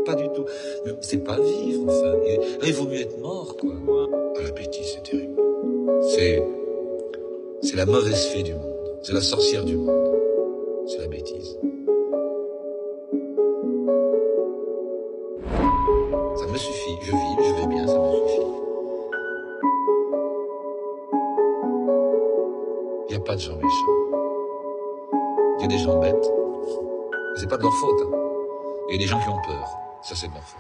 Pas du tout. C'est pas vivre, enfin. Là, il vaut mieux être mort, quoi. Ah, la bêtise, c'est terrible. C'est la mauvaise fée du monde. C'est la sorcière du monde. C'est la bêtise. Ça me suffit. Je vis, je vais bien, ça me suffit. Il n'y a pas de gens méchants. Il y a des gens bêtes. Mais c'est pas de leur faute, hein. Il y a des gens qui ont peur. Ça, c'est de leur faute.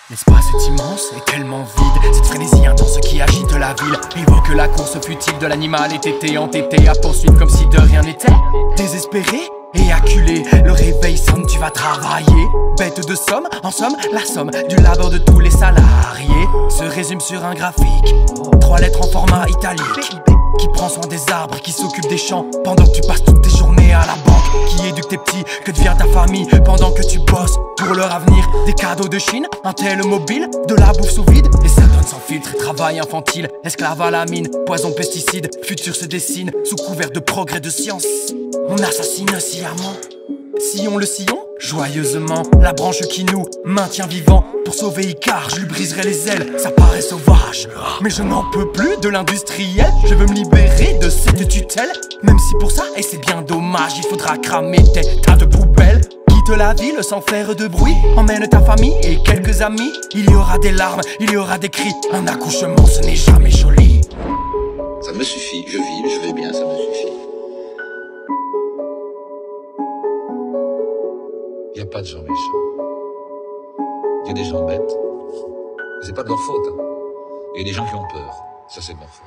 L'espace est immense et tellement vide. Cette frénésie intense qui agite la ville évoque la course futile de l'animal entêté à poursuivre comme si de rien n'était. Désespéré et acculé, le réveil sonne, tu vas travailler. Bête de somme, en somme, la somme du labeur de tous les salariés se résume sur un graphique. 3 lettres en format italique qui prend soin des arbres, qui s'occupe des champs pendant que tu passes toutes tes journées à la banque, qui éduque tes petits, que devient ta famille pendant que tu bosses pour leur avenir. Des cadeaux de Chine, un tel mobile, de la bouffe sous vide, les certaines sans filtre, travail infantile, esclave à la mine, poison, pesticides, futur se dessine sous couvert de progrès de science. On assassine sciemment, sillon le sillon, joyeusement, la branche qui nous maintient vivants. Pour sauver Icar, je lui briserai les ailes, ça paraît sauvage, mais je n'en peux plus de l'industriel. Je veux me libérer de cette tutelle, même si pour ça, et c'est bien dommage, il faudra cramer tes tas de poubelles. Quitte la ville sans faire de bruit, emmène ta famille et quelques amis. Il y aura des larmes, il y aura des cris, un accouchement ce n'est jamais joli. Ça me suffit, je vis, je vais bien, ça me suffit. Il n'y a pas de gens méchants. Il y a des gens bêtes. Mais c'est pas de leur faute, hein. Il y a des gens qui ont peur. Ça, c'est de leur faute.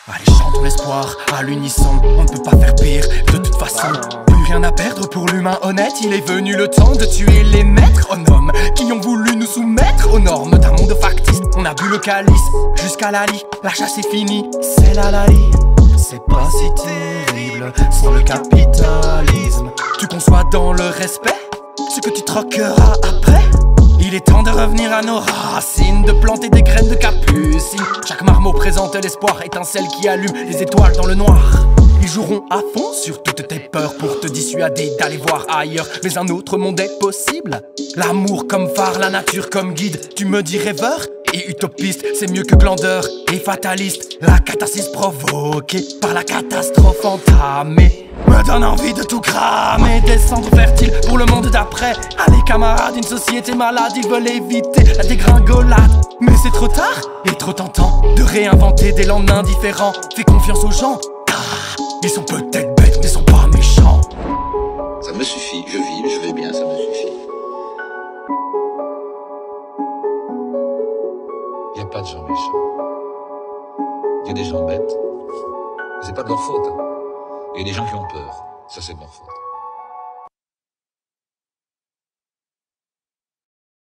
Allez, chantons l'espoir à l'unisson, on ne peut pas faire pire de toute façon. Plus rien à perdre pour l'humain honnête, il est venu le temps de tuer les maîtres en hommes qui ont voulu nous soumettre aux normes d'un monde factice. On a bu le calice jusqu'à la lie, la chasse est finie, c'est la lalie. C'est pas si terrible sans le capitalisme. Tu conçois dans le respect ce que tu troqueras après. Il est temps de revenir à nos racines, de planter des graines de capucine. Chaque marmot présente l'espoir, étincelle qui allume les étoiles dans le noir. Ils joueront à fond sur toutes tes peurs pour te dissuader d'aller voir ailleurs. Mais un autre monde est possible. L'amour comme phare, la nature comme guide. Tu me dis rêveur et utopiste, c'est mieux que glandeur et fataliste. La catharsis provoquée par la catastrophe entamée me donne envie de tout cramer, des cendres fertiles pour le monde d'après. Allez camarades, une société malade, ils veulent éviter la dégringolade. Mais c'est trop tard et trop tentant de réinventer des lendemains différents. Fais confiance aux gens, ils sont peut-être bêtes mais sont pas méchants. Ça me suffit, je vis, je vais bien, ça me suffit. Il n'y a pas de gens méchants. Il y a des gens bêtes. Mais c'est pas de leur faute, hein. Il y a des gens qui ont peur. Ça, c'est de leur faute.